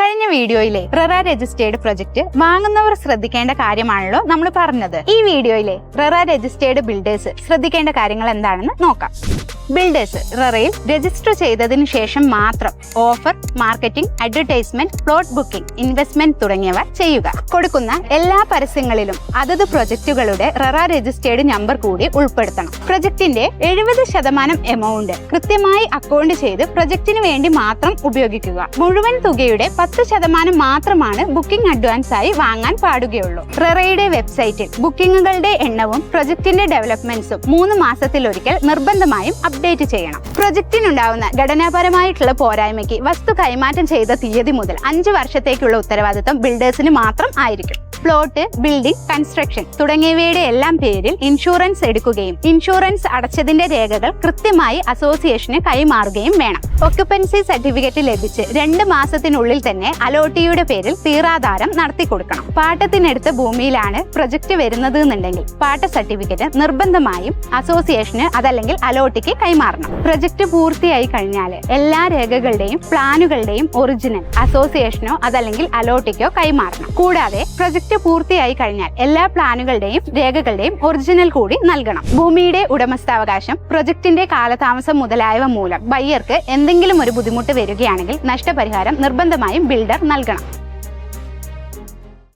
കഴിഞ്ഞ വീഡിയോയിലെ RERA registered project വാങ്ങുന്നവർ ശ്രദ്ധിക്കേണ്ട കാര്യമാണല്ലോ നമ്മൾ പറഞ്ഞത്. ഈ വീഡിയോയിലെ റെറ രജിസ്റ്റേർഡ് ബിൽഡേഴ്സ് ശ്രദ്ധിക്കേണ്ട കാര്യങ്ങൾ എന്താണെന്ന് നോക്കാം. ബിൽഡേഴ്സ് റെറയിൽ രജിസ്റ്റർ ചെയ്തതിനു ശേഷം മാത്രം offer, marketing, advertisement, plot booking, investment തുടങ്ങിയവ ചെയ്യുക. കൊടുക്കുന്ന എല്ലാ പരസ്യങ്ങളിലും അതത് പ്രൊജക്ടുകളുടെ റെറ രജിസ്റ്റേർഡ് നമ്പർ കൂടി ഉൾപ്പെടുത്തണം. പ്രൊജക്ടിന്റെ 70% എമൗണ്ട് കൃത്യമായി അക്കൗണ്ട് ചെയ്ത് പ്രൊജക്ടിന് വേണ്ടി മാത്രം ഉപയോഗിക്കുക. മുഴുവൻ തുകയുടെ 10% മാത്രമാണ് ബുക്കിംഗ് അഡ്വാൻസ് ആയി വാങ്ങാൻ പാടുകയുള്ളൂ. റെറയുടെ വെബ്സൈറ്റിൽ ബുക്കിംഗുകളുടെ എണ്ണവും പ്രൊജക്ടിന്റെ ഡെവലപ്മെന്റ്സും 3 മാസത്തിലൊരിക്കൽ നിർബന്ധമായും അപ്ഡേറ്റ് ചെയ്യണം. പ്രൊജക്ടിനുണ്ടാവുന്ന ഘടനാപരമായിട്ടുള്ള പോരായ്മയ്ക്ക് വസ്തു കൈമാറ്റം ചെയ്ത തീയതി മുതൽ 5 വർഷത്തേക്കുള്ള ഉത്തരവാദിത്തം ബിൽഡേഴ്സിന് മാത്രം ആയിരിക്കും. പ്ലോട്ട്, ബിൽഡിംഗ്, കൺസ്ട്രക്ഷൻ തുടങ്ങിയവയുടെ എല്ലാം പേരിൽ ഇൻഷുറൻസ് എടുക്കുകയും ഇൻഷുറൻസ് അടച്ചതിന്റെ രേഖകൾ കൃത്യമായി അസോസിയേഷന് കൈമാറുകയും വേണം. ഒക്യുപ്പൻസി സർട്ടിഫിക്കറ്റ് ലഭിച്ച് 2 മാസത്തിനുള്ളിൽ തന്നെ അലോട്ടിയുടെ പേരിൽ തീറാധാരം നടത്തി കൊടുക്കണം. പാട്ടത്തിനെടുത്ത ഭൂമിയിലാണ് പ്രൊജക്ട് വരുന്നത് എന്നുണ്ടെങ്കിൽ പാട്ട സർട്ടിഫിക്കറ്റ് നിർബന്ധമായും അസോസിയേഷന് അതല്ലെങ്കിൽ അലോട്ടിക്ക് കൈമാറണം. പ്രൊജക്ട് പൂർത്തിയായി കഴിഞ്ഞാൽ എല്ലാ രേഖകളുടെയും പ്ലാനുകളുടെയും ഒറിജിനൽ അസോസിയേഷനോ അതല്ലെങ്കിൽ അലോട്ടിക്കോ കൈമാറണം. കൂടാതെ പ്രൊജക്ട് പൂർത്തിയായി കഴിഞ്ഞാൽ എല്ലാ പ്ലാനുകളുടെയും രേഖകളുടെയും ഒറിജിനൽ കൂടി നൽകണം. ഭൂമിയുടെ ഉടമസ്ഥാവകാശം, പ്രൊജക്ടിന്റെ കാലതാമസം മുതലായവ മൂലം ബയ്യർക്ക് എന്തെങ്കിലും ഒരു ബുദ്ധിമുട്ട് വരികയാണെങ്കിൽ നഷ്ടപരിഹാരം നിർബന്ധമായും ബിൽഡർ നൽകണം.